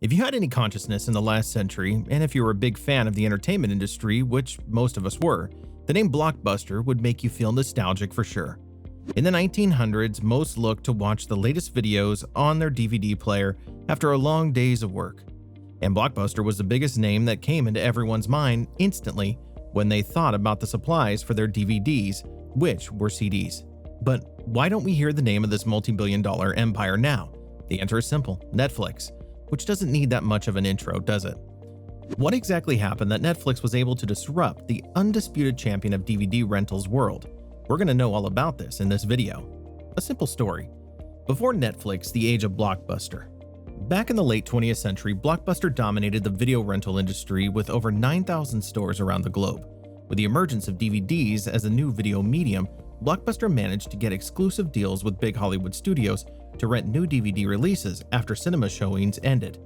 If you had any consciousness in the last century, and if you were a big fan of the entertainment industry, which most of us were, the name Blockbuster would make you feel nostalgic for sure. In the 1900s, most looked to watch the latest videos on their DVD player after a long days of work. And Blockbuster was the biggest name that came into everyone's mind instantly when they thought about the supplies for their DVDs, which were CDs. But why don't we hear the name of this multi-billion-dollar empire now? The answer is simple: Netflix, which doesn't need that much of an intro, does it? What exactly happened that Netflix was able to disrupt the undisputed champion of DVD rentals world? We're going to know all about this in this video. A simple story. Before Netflix, the age of Blockbuster. Back in the late 20th century, Blockbuster dominated the video rental industry with over 9,000 stores around the globe. With the emergence of DVDs as a new video medium, Blockbuster managed to get exclusive deals with big Hollywood studios to rent new DVD releases after cinema showings ended.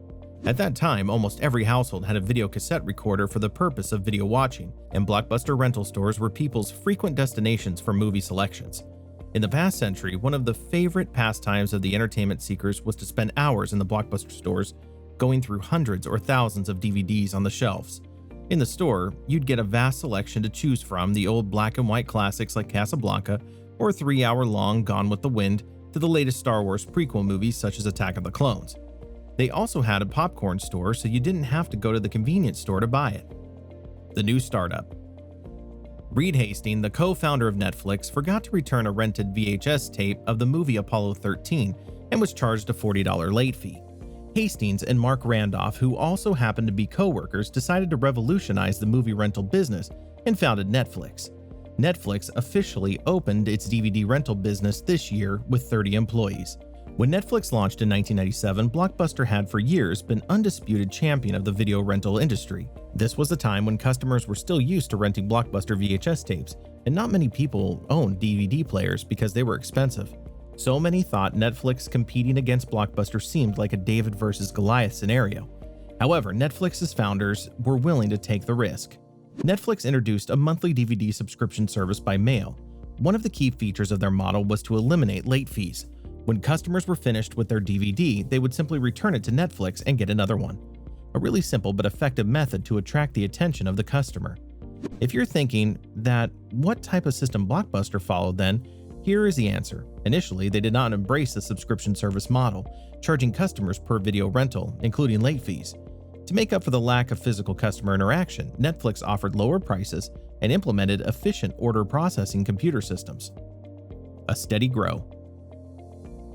At that time, almost every household had a video cassette recorder for the purpose of video watching, and Blockbuster rental stores were people's frequent destinations for movie selections. In the past century, one of the favorite pastimes of the entertainment seekers was to spend hours in the Blockbuster stores, going through hundreds or thousands of DVDs on the shelves. In the store, you'd get a vast selection to choose from, the old black and white classics like Casablanca, or 3-hour-long Gone with the Wind, to the latest Star Wars prequel movies such as Attack of the Clones. They also had a popcorn store, so you didn't have to go to the convenience store to buy it. The new startup. Reed Hastings, the co-founder of Netflix, forgot to return a rented VHS tape of the movie Apollo 13 and was charged a $40 late fee. Hastings and Mark Randolph, who also happened to be co-workers, decided to revolutionize the movie rental business and founded Netflix. Netflix officially opened its DVD rental business this year with 30 employees. When Netflix launched in 1997, Blockbuster had for years been undisputed champion of the video rental industry. This was a time when customers were still used to renting Blockbuster VHS tapes, and not many people owned DVD players because they were expensive. So many thought Netflix competing against Blockbuster seemed like a David versus Goliath scenario. However, Netflix's founders were willing to take the risk. Netflix introduced a monthly DVD subscription service by mail. One of the key features of their model was to eliminate late fees. When customers were finished with their DVD, they would simply return it to Netflix and get another one. A really simple but effective method to attract the attention of the customer. If you're thinking that what type of system Blockbuster followed, then here is the answer. Initially, they did not embrace the subscription service model, charging customers per video rental, including late fees. To make up for the lack of physical customer interaction, Netflix offered lower prices and implemented efficient order processing computer systems. A steady grow.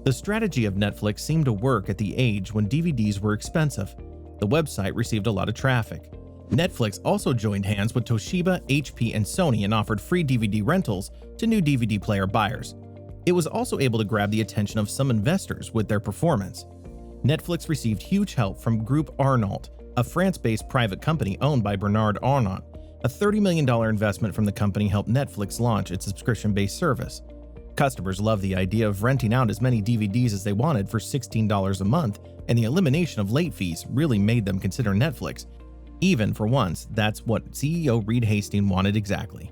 The strategy of Netflix seemed to work at the age when DVDs were expensive. The website received a lot of traffic. Netflix also joined hands with Toshiba, HP, and Sony and offered free DVD rentals to new DVD player buyers. It was also able to grab the attention of some investors with their performance. Netflix received huge help from Groupe Arnault, a France-based private company owned by Bernard Arnault. A $30 million investment from the company helped Netflix launch its subscription-based service. Customers loved the idea of renting out as many DVDs as they wanted for $16 a month, and the elimination of late fees really made them consider Netflix. Even for once, that's what CEO Reed Hastings wanted exactly.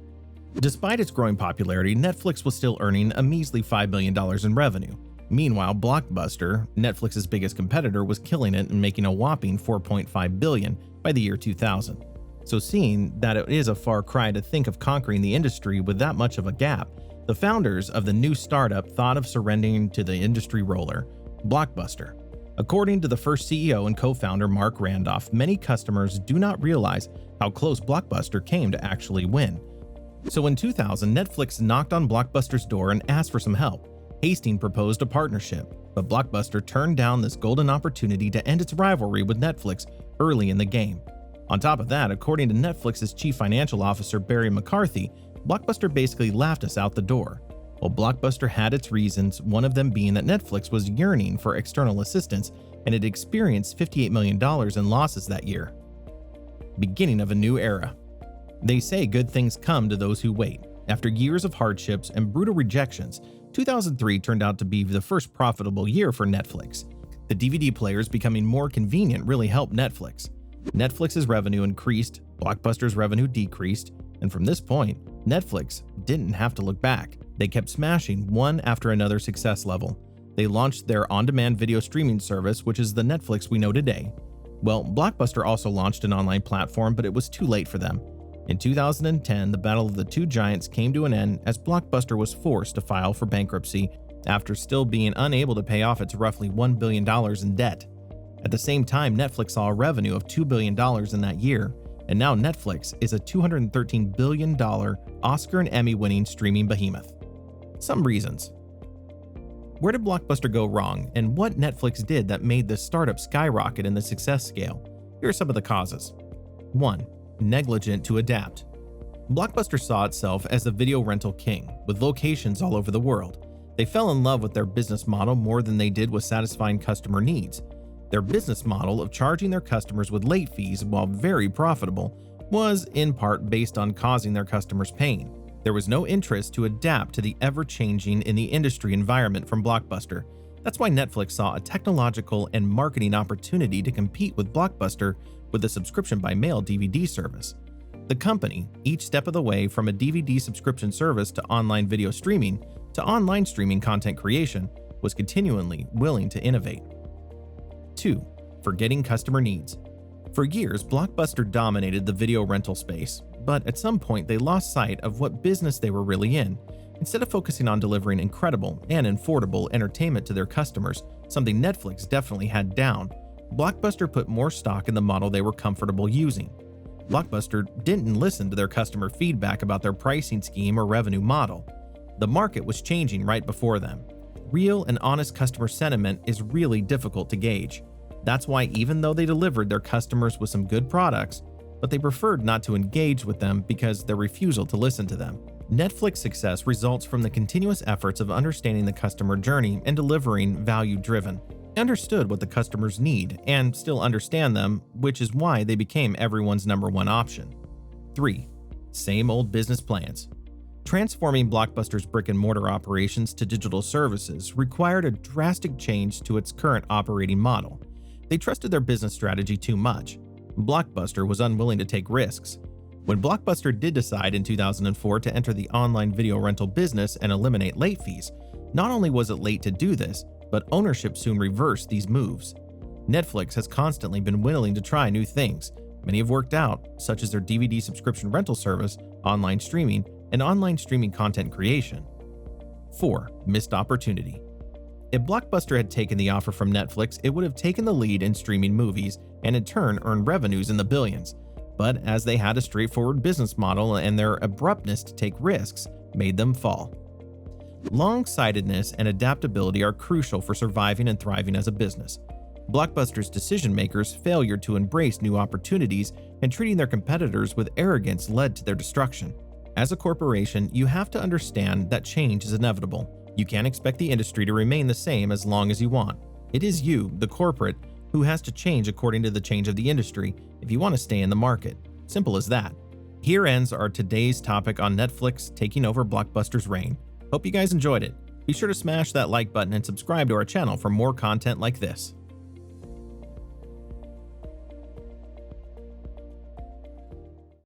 Despite its growing popularity, Netflix was still earning a measly $5 million in revenue. Meanwhile, Blockbuster, Netflix's biggest competitor, was killing it and making a whopping $4.5 billion by the year 2000. So seeing that it is a far cry to think of conquering the industry with that much of a gap, the founders of the new startup thought of surrendering to the industry roller, Blockbuster. According to the first CEO and co-founder Mark Randolph, many customers do not realize how close Blockbuster came to actually win. So in 2000, Netflix knocked on Blockbuster's door and asked for some help. Hastings proposed a partnership, but Blockbuster turned down this golden opportunity to end its rivalry with Netflix early in the game. On top of that, according to Netflix's chief financial officer Barry McCarthy, Blockbuster basically laughed us out the door. While Blockbuster had its reasons, one of them being that Netflix was yearning for external assistance and had experienced $58 million in losses that year. Beginning of a new era. They say good things come to those who wait. After years of hardships and brutal rejections, 2003 turned out to be the first profitable year for Netflix. The DVD players becoming more convenient really helped Netflix. Netflix's revenue increased, Blockbuster's revenue decreased, and from this point, Netflix didn't have to look back. They kept smashing one after another success level. They launched their on-demand video streaming service, which is the Netflix we know today. Well, Blockbuster also launched an online platform, but it was too late for them. In 2010, the battle of the two giants came to an end as Blockbuster was forced to file for bankruptcy after still being unable to pay off its roughly $1 billion in debt. At the same time, Netflix saw a revenue of $2 billion in that year, and now Netflix is a $213 billion Oscar and Emmy-winning streaming behemoth. Some reasons. Where did Blockbuster go wrong, and what Netflix did that made the startup skyrocket in the success scale? Here are some of the causes. 1. Negligent to adapt. Blockbuster saw itself as the video rental king, with locations all over the world. They fell in love with their business model more than they did with satisfying customer needs. Their business model of charging their customers with late fees, while very profitable, was in part based on causing their customers pain. There was no interest to adapt to the ever-changing in the industry environment from Blockbuster. That's why Netflix saw a technological and marketing opportunity to compete with Blockbuster with the subscription by mail DVD service. The company, each step of the way from a DVD subscription service to online video streaming to online streaming content creation, was continually willing to innovate. 2. Forgetting customer needs. For years, Blockbuster dominated the video rental space, but at some point they lost sight of what business they were really in. Instead of focusing on delivering incredible and affordable entertainment to their customers, something Netflix definitely had down, Blockbuster put more stock in the model they were comfortable using. Blockbuster didn't listen to their customer feedback about their pricing scheme or revenue model. The market was changing right before them. Real and honest customer sentiment is really difficult to gauge. That's why even though they delivered their customers with some good products, but they preferred not to engage with them because their refusal to listen to them. Netflix success results from the continuous efforts of understanding the customer journey and delivering value-driven. They understood what the customers need and still understand them, which is why they became everyone's number one option. 3. Same old business plans. Transforming Blockbuster's brick-and-mortar operations to digital services required a drastic change to its current operating model. They trusted their business strategy too much. Blockbuster was unwilling to take risks. When Blockbuster did decide in 2004 to enter the online video rental business and eliminate late fees, not only was it late to do this, but ownership soon reversed these moves. Netflix has constantly been willing to try new things. Many have worked out, such as their DVD subscription rental service, online streaming, and online streaming content creation. 4. Missed opportunity. If Blockbuster had taken the offer from Netflix, it would have taken the lead in streaming movies and in turn earned revenues in the billions. But as they had a straightforward business model and their abruptness to take risks made them fall. Long-sightedness and adaptability are crucial for surviving and thriving as a business. Blockbuster's decision-makers' failure to embrace new opportunities and treating their competitors with arrogance led to their destruction. As a corporation, you have to understand that change is inevitable. You can't expect the industry to remain the same as long as you want. It is you, the corporate, who has to change according to the change of the industry if you want to stay in the market. Simple as that. Here ends our today's topic on Netflix taking over Blockbuster's reign. Hope you guys enjoyed it. Be sure to smash that like button and subscribe to our channel for more content like this.